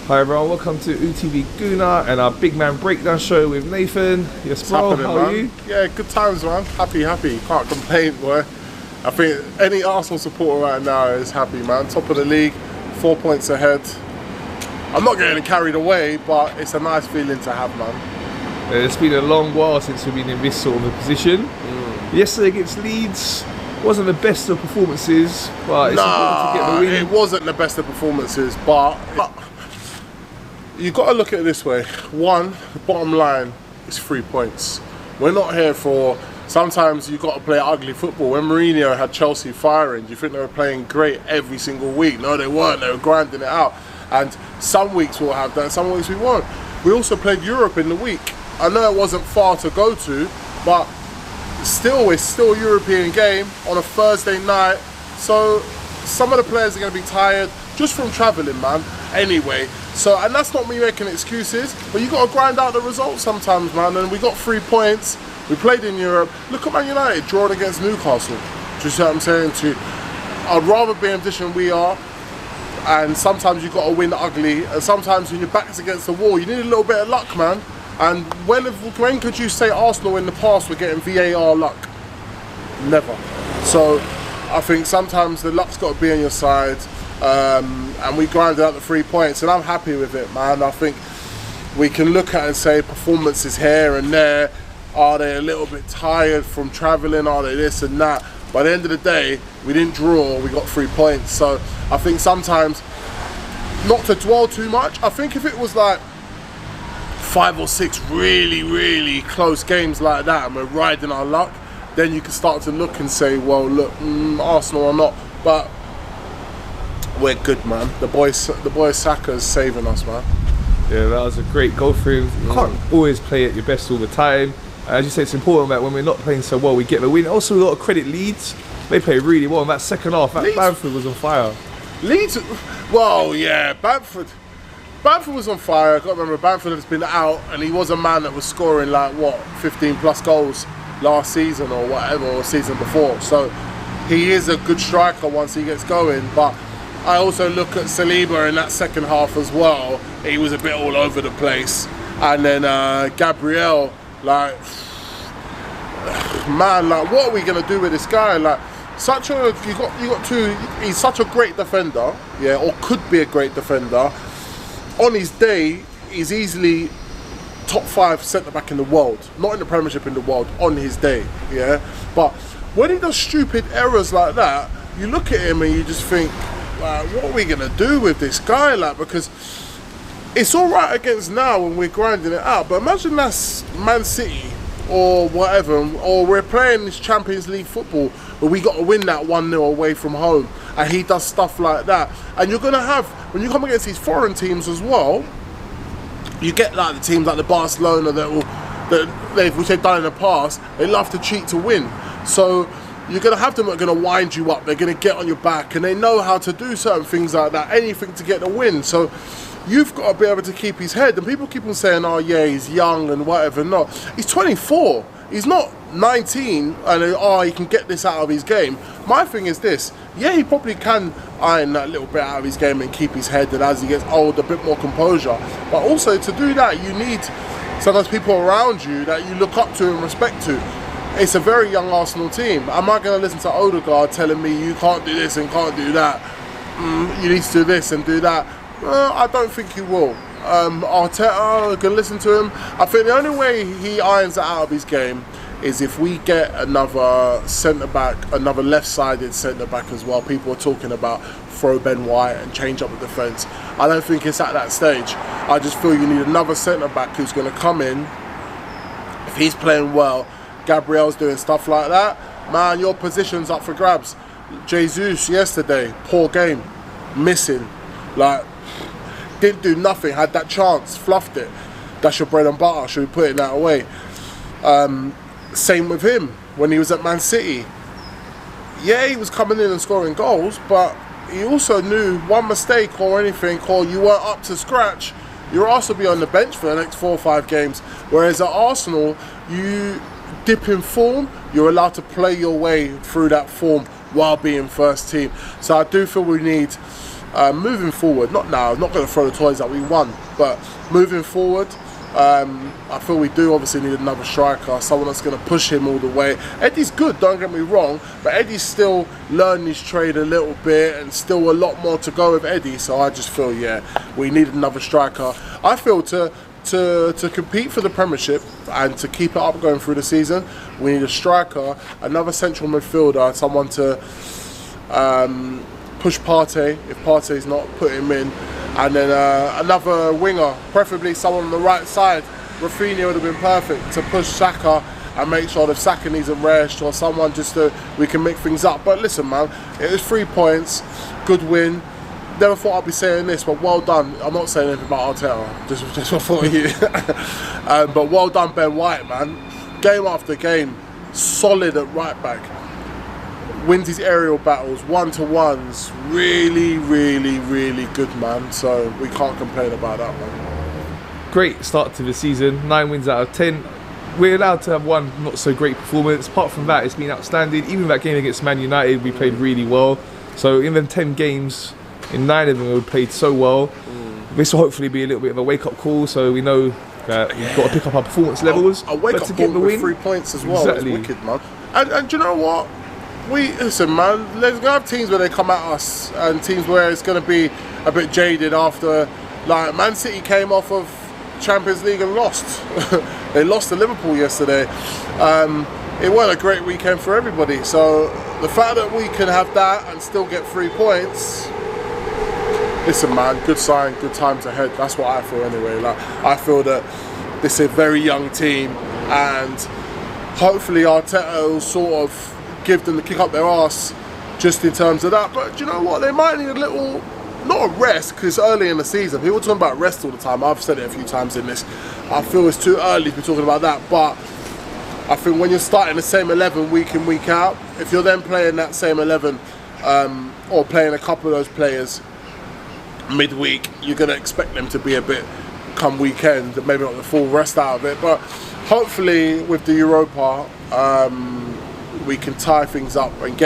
Hi everyone, welcome to UTV Guna and our big man breakdown show with Nathan. Yes bro, how are you? Yeah, good times man, happy. Can't complain boy. I think any Arsenal supporter right now is happy man. Top of the league, 4 points ahead. I'm not getting carried away, but it's a nice feeling to have man. It's been a long while since we've been in this sort of a position. Yesterday against Leeds wasn't the best of performances, but it's important to get the win. It wasn't the best of performances, but you've got to look at it this way. One, the bottom line is 3 points. We're not here for, sometimes you've got to play ugly football. When Mourinho had Chelsea firing, do you think they were playing great every single week? No, they weren't. They were grinding it out. And some weeks we'll have that, some weeks we won't. We also played Europe in the week. I know it wasn't far to go to, but still, it's still a European game on a Thursday night. So some of the players are going to be tired just from travelling, man. Anyway, so, and that's not me making excuses, but you got to grind out the results sometimes, man. And we got 3 points. We played in Europe. Look at Man United drawing against Newcastle. Do you see what I'm saying to you? I'd rather be in a position we are. And sometimes you got to win ugly. And sometimes when your back's against the wall, you need a little bit of luck, man. And when could you say Arsenal in the past were getting VAR luck? Never. So I think sometimes the luck's got to be on your side. And we grinded out the 3 points, and I'm happy with it, man. I think we can look at it and say performances here and there. Are they a little bit tired from travelling? Are they this and that? By the end of the day, we didn't draw, we got 3 points. So I think sometimes, not to dwell too much, I think if it was like 5 or 6 really close games like that and we're riding our luck, then you can start to look and say, well, look, Arsenal or not. But we're good, man. The boy Saka's saving us, man. Yeah, that was a great goal for him. You can't always play at your best all the time. As you say, it's important that when we're not playing so well, we get the win. Also, we got to credit Leeds. They played really well in that second half. That Bamford was on fire. Leeds, well, yeah, Bamford was on fire. I can't remember, Bamford has been out, and he was a man that was scoring like, what, 15 plus goals last season or whatever, or season before. So he is a good striker once he gets going, but I also look at Saliba in that second half as well. He was a bit all over the place. And then Gabriel, like, man, like, what are we gonna do with this guy? Like, he's such a great defender, yeah, or could be a great defender. On his day, he's easily top 5 centre back in the world, not in the Premiership, in the world, on his day, yeah. But when he does stupid errors like that, you look at him and you just think, what are we gonna do with this guy? Like, because it's all right against now when we're grinding it out, but imagine that's Man City or whatever, or we're playing this Champions League football where we got to win that 1-0 away from home, and he does stuff like that. And you're gonna have, when you come against these foreign teams as well, you get like the teams like the Barcelona which they've done in the past. They love to cheat to win. So you're going to have them that are going to wind you up. They're going to get on your back, and they know how to do certain things like that, anything to get the win. So you've got to be able to keep his head. And people keep on saying, oh yeah, he's young and whatever. No, he's 24. He's not 19 and he can get this out of his game. My thing is this, yeah, he probably can iron that little bit out of his game and keep his head, and as he gets old, a bit more composure. But also to do that, you need sometimes people around you that you look up to and respect to. It's a very young Arsenal team. Am I going to listen to Odegaard telling me you can't do this and can't do that? You need to do this and do that. I don't think he will. Arteta, I can listen to him. I think the only way he irons it out of his game is if we get another centre-back, another left-sided centre-back as well. People are talking about throw Ben White and change up the defence. I don't think it's at that stage. I just feel you need another centre-back who's going to come in. If he's playing well, Gabriel's doing stuff like that, man, your position's up for grabs. Jesus yesterday, poor game, missing, like, didn't do nothing, had that chance, fluffed it. That's your bread and butter, should we put it that way? Same with him when he was at Man City. Yeah, he was coming in and scoring goals, but he also knew one mistake or anything, or you weren't up to scratch, you'll also be on the bench for the next 4 or 5 games. Whereas at Arsenal, you dip in form, you're allowed to play your way through that form while being first team. So I do feel we need Moving forward, not now, not going to throw the toys out, we won, but moving forward, I feel we do obviously need another striker, someone that's going to push him all the way. Eddie's good, don't get me wrong, but Eddie's still learning his trade a little bit and still a lot more to go with Eddie, so I just feel, yeah, we need another striker. I feel to compete for the Premiership and to keep it up going through the season, we need a striker, another central midfielder, someone to push Partey, if Partey's not, put him in, and then another winger, preferably someone on the right side. Rafinha would have been perfect to push Saka and make sure that if Saka needs a rest or someone just to, we can make things up. But listen, man, it was 3 points, good win. Never thought I'd be saying this, but well done. I'm not saying anything about Arteta, just before you. But well done, Ben White, man. Game after game, solid at right back. Wins his aerial battles, one-to-ones. Really, really, really good, man. So we can't complain about that, man. Great start to the season, 9 wins out of 10. We're allowed to have one not so great performance. Apart from that, it's been outstanding. Even that game against Man United, we played really well. So in them 10 games, in 9 of them we played so well. This will hopefully be a little bit of a wake-up call, so we know that we've got to pick up our performance levels. A wake-up call with 3 points as well. Exactly. It's wicked, man. And do you know what? Listen, man, there's going to have teams where they come at us and teams where it's going to be a bit jaded after, like, Man City came off of Champions League and lost. They lost to Liverpool yesterday. It wasn't a great weekend for everybody. So the fact that we can have that and still get 3 points, listen, man, good sign, good times ahead. That's what I feel anyway. Like, I feel that this is a very young team and hopefully Arteta will sort of give them the kick up their arse just in terms of that. But do you know what? They might need a little, not a rest, because it's early in the season. People talking about rest all the time. I've said it a few times in this. I feel it's too early to be talking about that. But I think when you're starting the same 11 week in, week out, if you're then playing that same 11 or playing a couple of those players midweek, you're going to expect them to be a bit come weekend, maybe not the full rest out of it. But hopefully with the Europa, we can tie things up and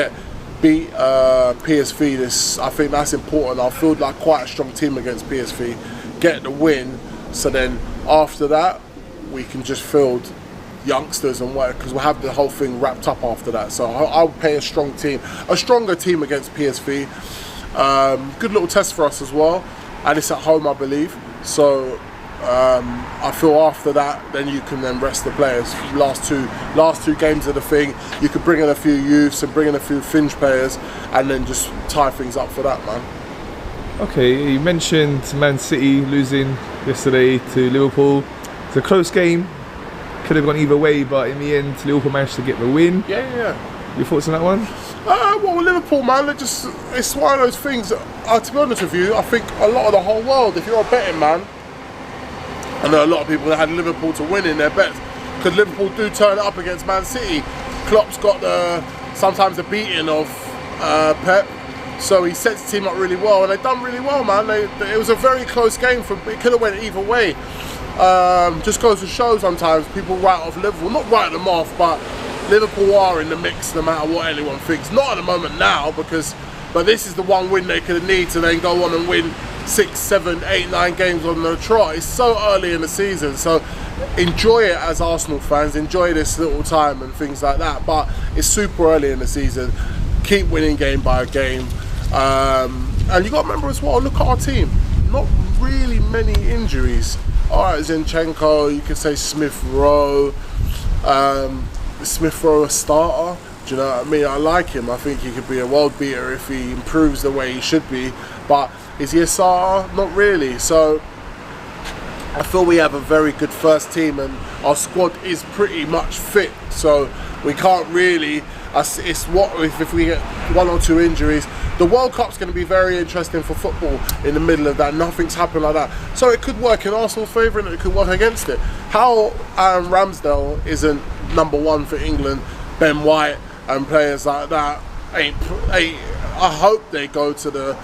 beat PSV. I think that's important. I feel like quite a strong team against PSV. Get the win, so then after that we can just field youngsters and work, because we'll have the whole thing wrapped up after that. So I'll play a stronger team against PSV. Good little test for us as well, and it's at home, I believe. So I feel after that, then you can then rest the players. Last two games of the thing, you could bring in a few youths and bring in a few fringe players, and then just tie things up for that, man. Okay, you mentioned Man City losing yesterday to Liverpool. It's a close game. Could have gone either way, but in the end, Liverpool managed to get the win. Yeah. Your thoughts on that one? Well, Liverpool, man, it's one of those things. To be honest with you, I think a lot of the whole world, if you're a betting man, I know a lot of people that had Liverpool to win in their bets, because Liverpool do turn it up against Man City. Klopp's got sometimes the beating of Pep, so he sets the team up really well, and they've done really well, man. It was a very close game. It could have went either way. Just goes to show sometimes people write off Liverpool, not write them off, but Liverpool are in the mix no matter what anyone thinks. Not at the moment now, but this is the one win they could need to then go on and win 6, 7, 8, 9 games on the trot. It's so early in the season, so enjoy it as Arsenal fans, enjoy this little time and things like that, but it's super early in the season. Keep winning game by game, and you got to remember as well, look at our team, not really many injuries. Alright, Zinchenko, you could say Smith Rowe a starter. Do you know what I mean? I like him. I think he could be a world beater if he improves the way he should be. But is he a starter? Not really. So I feel we have a very good first team, and our squad is pretty much fit. So we can't really. It's what if we get 1 or 2 injuries. The World Cup's going to be very interesting for football in the middle of that. Nothing's happened like that. So it could work in Arsenal's favour and it could work against it. How Aaron Ramsdale isn't number 1 for England, Ben White and players like that, I hope they go to the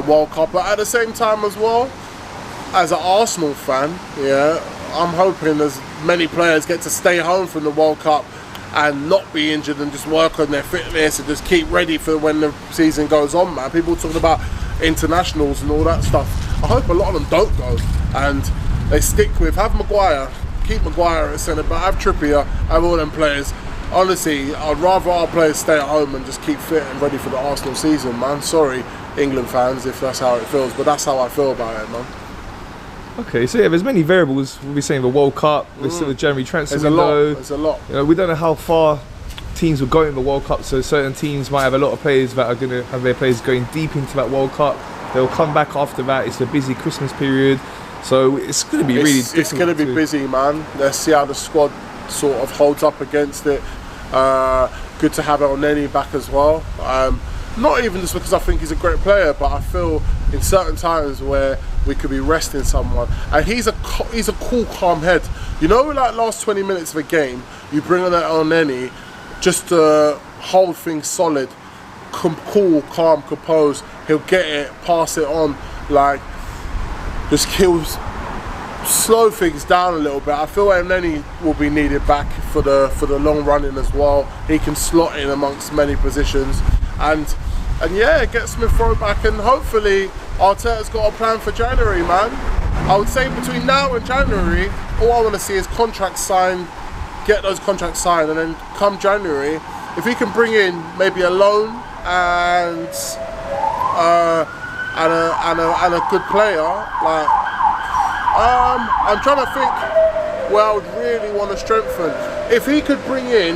World Cup. But at the same time as well, as an Arsenal fan, yeah, I'm hoping as many players get to stay home from the World Cup and not be injured and just work on their fitness and just keep ready for when the season goes on, man. People talking about internationals and all that stuff. I hope a lot of them don't go and they stick with, have Maguire, keep Maguire at centre back, have Trippier, have all them players. Honestly, I'd rather our players stay at home and just keep fit and ready for the Arsenal season, man. Sorry, England fans, if that's how it feels, but that's how I feel about it, man. Okay, so yeah, there's many variables. We'll be saying the World Cup, there's still the January transfer window. There's a lot. You know, we don't know how far teams will go in the World Cup, so certain teams might have a lot of players that are going to have their players going deep into that World Cup. They'll come back after that. It's a busy Christmas period, so it's going to be really difficult. It's going to be busy, man. Let's see how the squad sort of holds up against it. Good to have El Neni back as well. Not even just because I think he's a great player, but I feel in certain times where we could be resting someone, and he's a cool, calm head. You know, like last 20 minutes of a game, you bring on that El Neni just to hold things solid, cool, calm, composed. He'll get it, pass it on, like just kills. Slow things down a little bit. I feel El Neni will be needed back for the long running as well. He can slot in amongst many positions, and yeah, get Smith Rowe back, and hopefully Arteta's got a plan for January, man. I would say between now and January, all I want to see is contracts signed, get those contracts signed, and then come January, if he can bring in maybe a loan and a good player, like. I'm trying to think where I would really want to strengthen. If he could bring in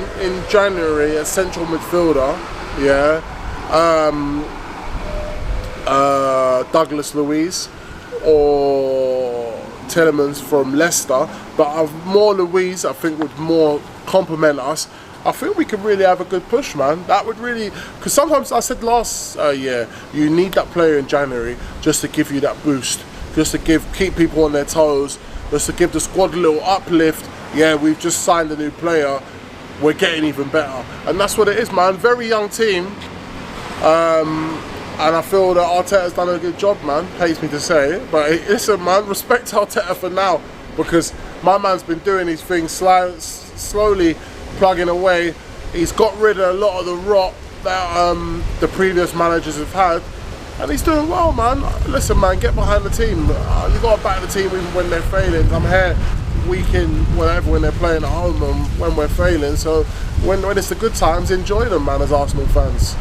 January a central midfielder, yeah, Douglas Luiz or Tielemans from Leicester, but more Luiz, I think, would more complement us. I think we could really have a good push, man. That would really, because sometimes I said last year, you need that player in January just to give you that boost. Just to keep people on their toes, just to give the squad a little uplift. Yeah, we've just signed a new player, we're getting even better. And that's what it is, man. Very young team. And I feel that Arteta's done a good job, man. Hates me to say it, but listen, man, respect Arteta for now, because my man's been doing his thing slowly plugging away. He's got rid of a lot of the rot that the previous managers have had. And he's doing well, man. Listen, man, get behind the team. You got to back the team even when they're failing. I'm here week in, whenever, when they're playing at home and when we're failing. So when it's the good times, enjoy them, man, as Arsenal fans.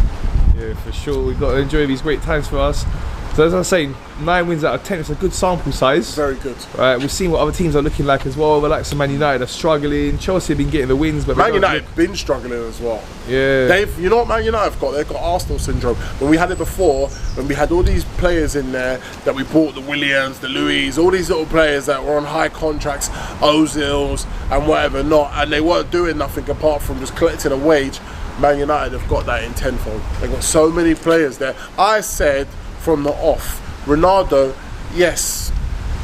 Yeah, for sure. We've got to enjoy these great times for us. So as I was saying, 9 wins out of 10. It's a good sample size. Very good. Right, we've seen what other teams are looking like as well. The likes of Man United are struggling. Chelsea have been getting the wins, but Man United have been struggling as well. Yeah. You know what Man United have got? They've got Arsenal syndrome. When we had it before, when we had all these players in there that we bought, the Williams, the Louis, all these little players that were on high contracts, Ozils and whatever not, and they weren't doing nothing apart from just collecting a wage. Man United have got that in tenfold. They've got so many players there. I said from the off, Ronaldo, yes,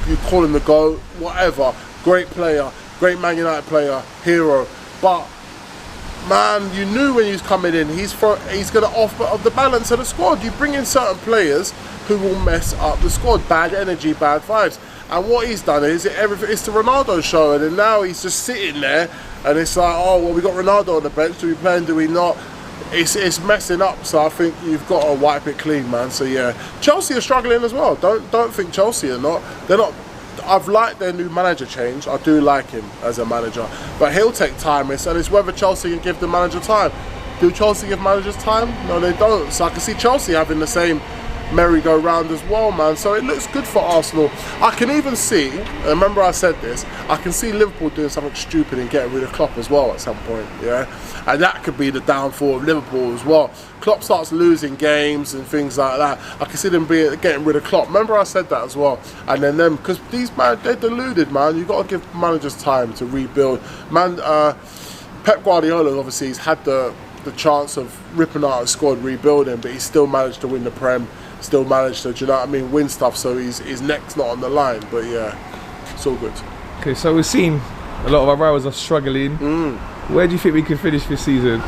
you call him the GOAT, whatever, great player, great Man United player, hero, but man, you knew when he was coming in, he's going to offer the balance of the squad. You bring in certain players who will mess up the squad, bad energy, bad vibes, and what he's done is it's the Ronaldo show, and then now he's just sitting there, and it's like, oh well, we got Ronaldo on the bench, do we play him, do we not? It's messing up, so I think you've got to wipe it clean, man. So yeah, Chelsea are struggling as well. Don't think Chelsea are not. They're not. I've liked their new manager change. I do like him as a manager, but he'll take time. And it's whether Chelsea can give the manager time. Do Chelsea give managers time? No, they don't. So I can see Chelsea having the same merry-go-round as well, man. So it looks good for Arsenal. I can even see, and remember I said this, I can see Liverpool doing something stupid and getting rid of Klopp as well at some point, yeah? And that could be the downfall of Liverpool as well. Klopp starts losing games and things like that. I can see them getting rid of Klopp. Remember I said that as well. And then them, because these man, they're deluded, man. You've got to give managers time to rebuild. Man, Pep Guardiola obviously has had the chance of ripping out a squad, rebuilding, but he's still managed to win the Prem. Still managed to, do you know what I mean, win stuff, so his neck's not on the line, but yeah, it's all good. Okay, so we've seen a lot of our rivals are struggling. Where do you think we can finish this season?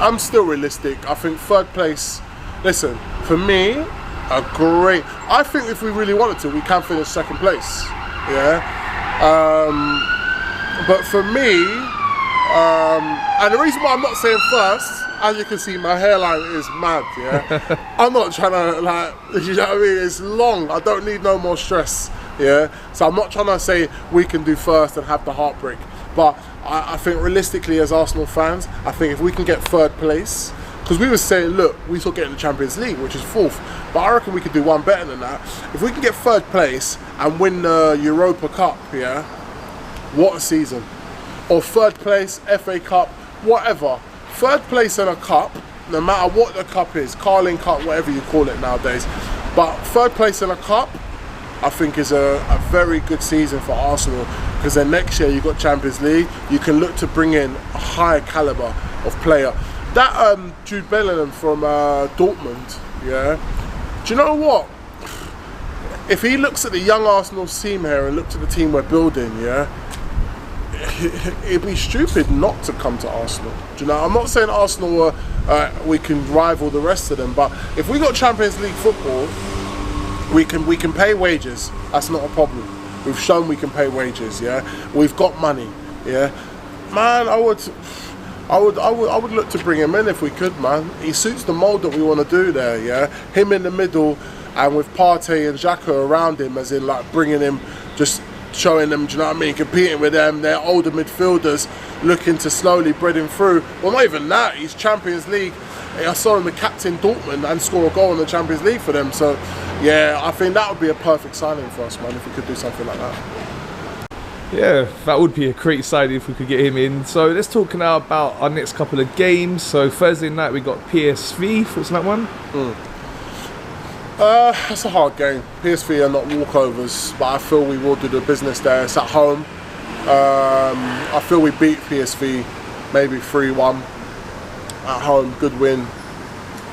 I'm still realistic. I think third place, listen, for me, I think if we really wanted to, we can finish second place, yeah? But for me, And the reason why I'm not saying first, as you can see, my hairline is mad, yeah? I'm not trying to, like, you know what I mean? It's long. I don't need no more stress, yeah? So I'm not trying to say we can do first and have the heartbreak. But I think realistically, as Arsenal fans, I think if we can get third place, because we were saying, look, we still get in the Champions League, which is fourth, but I reckon we could do one better than that. If we can get third place and win the Europa Cup, yeah, what a season. Or third place, FA Cup, whatever. Third place in a cup, no matter what the cup is, Carling Cup, whatever you call it nowadays. But third place in a cup, I think is a very good season for Arsenal, because then next year you've got Champions League, you can look to bring in a higher calibre of player. That Jude Bellingham from Dortmund, yeah, do you know what? If he looks at the young Arsenal team here and looks at the team we're building, yeah, it'd be stupid not to come to Arsenal. Do you know? I'm not saying Arsenal we can rival the rest of them, but if we got Champions League football, we can pay wages. That's not a problem. We've shown we can pay wages. Yeah, we've got money. Yeah, man, I would look to bring him in if we could, man. He suits the mould that we want to do there. Yeah, him in the middle, and with Partey and Xhaka around him, as in like bringing him, just showing them, do you know what I mean, competing with them. They're older midfielders looking to slowly bread him through. Well, not even that, he's Champions League. I saw him the captain Dortmund and score a goal in the Champions League for them. So yeah, I think that would be a perfect signing for us, man, if we could do something like that. Yeah, that would be a great signing if we could get him in. So let's talk now about our next couple of games. So Thursday night we got PSV. Thoughts on that one? That's a hard game. PSV are not walkovers, but I feel we will do the business there. It's at home. I feel we beat PSV maybe 3-1 at home. Good win.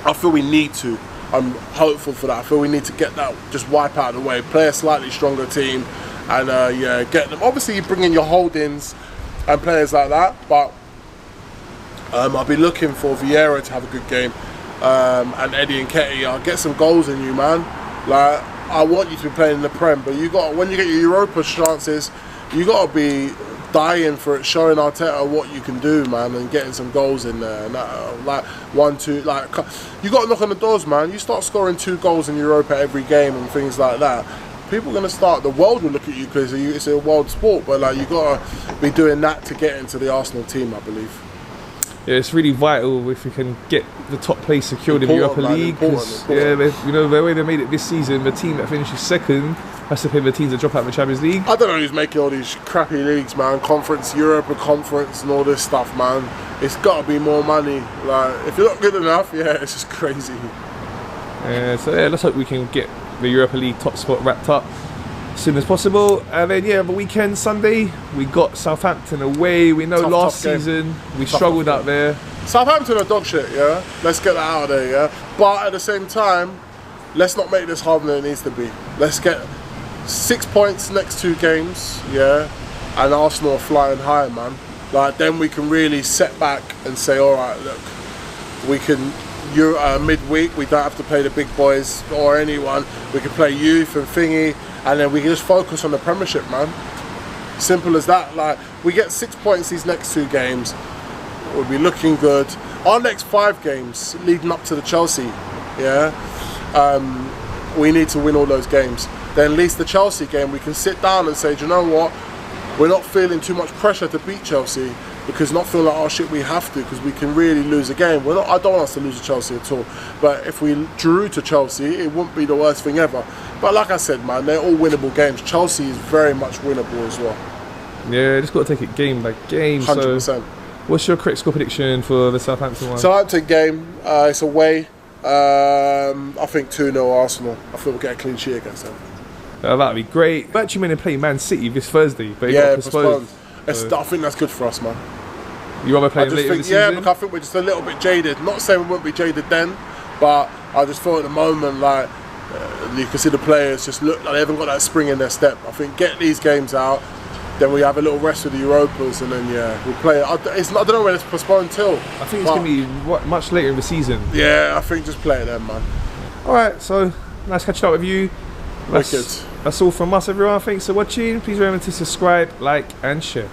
I feel we need to. I'm hopeful for that. I feel we need to get that, just wipe out of the way, play a slightly stronger team, and yeah, get them. Obviously, you bring in your holdings and players like that, but I'll be looking for Vieira to have a good game. And Eddie and Nketiah, get some goals in you, man. Like, I want you to be playing in the Prem, but you got, when you get your Europa chances, you got to be dying for it, showing Arteta what you can do, man, and getting some goals in there. And like 1-2, like you got to knock on the doors, man. You start scoring 2 goals in Europa every game and things like that. People are gonna start. The world will look at you because it's a world sport, but like you got to be doing that to get into the Arsenal team, I believe. Yeah, it's really vital if we can get the top place secured in the Europa League. Yeah, you know, the way they made it this season, the team that finishes second has to play the teams that drop out of the Champions League. I don't know who's making all these crappy leagues, man. Conference, Europa Conference, and all this stuff, man. It's got to be more money. Like, if you're not good enough, yeah, it's just crazy. Yeah, so yeah, let's hope we can get the Europa League top spot wrapped up as soon as possible. And then yeah, the weekend, Sunday, we got Southampton away. We know last season we struggled out there. Southampton are dog shit, yeah? Let's get that out of there, yeah? But at the same time, let's not make this harder than it needs to be. Let's get 6 points next 2 games, yeah? And Arsenal are flying high, man. Like, then we can really set back and say, all right, look, we can, midweek, we don't have to play the big boys or anyone. We can play youth and thingy, and then we can just focus on the Premiership, man. Simple as that. Like, we get 6 points these next 2 games. We'll be looking good. Our next 5 games leading up to the Chelsea, yeah? We need to win all those games. Then at least the Chelsea game, we can sit down and say, do you know what? We're not feeling too much pressure to beat Chelsea, because not feeling like, oh shit, we have to, because we can really lose a game. I don't want us to lose to Chelsea at all. But if we drew to Chelsea, it wouldn't be the worst thing ever. But like I said, man, they're all winnable games. Chelsea is very much winnable as well. Yeah, just got to take it game by game. 100%. So what's your correct score prediction for the Southampton one? Southampton game, it's away. I think 2-0 Arsenal. I think we'll get a clean sheet against them. That'd be great. We're actually meant to play Man City this Thursday, but it got postponed. I think that's good for us, man. You rather play later this season? Yeah, because I think we're just a little bit jaded. Not saying we won't be jaded then, but I just feel at the moment like you can see the players just look like they haven't got that spring in their step. I think get these games out, then we have a little rest with the Europas, and then yeah, we'll play it. I don't know when it's postponed till. I think it's going to be much later in the season. Yeah, I think just play it then, man. Alright, so nice catching up with you. That's all from us, everyone. Thanks for watching. Please remember to subscribe, like and share.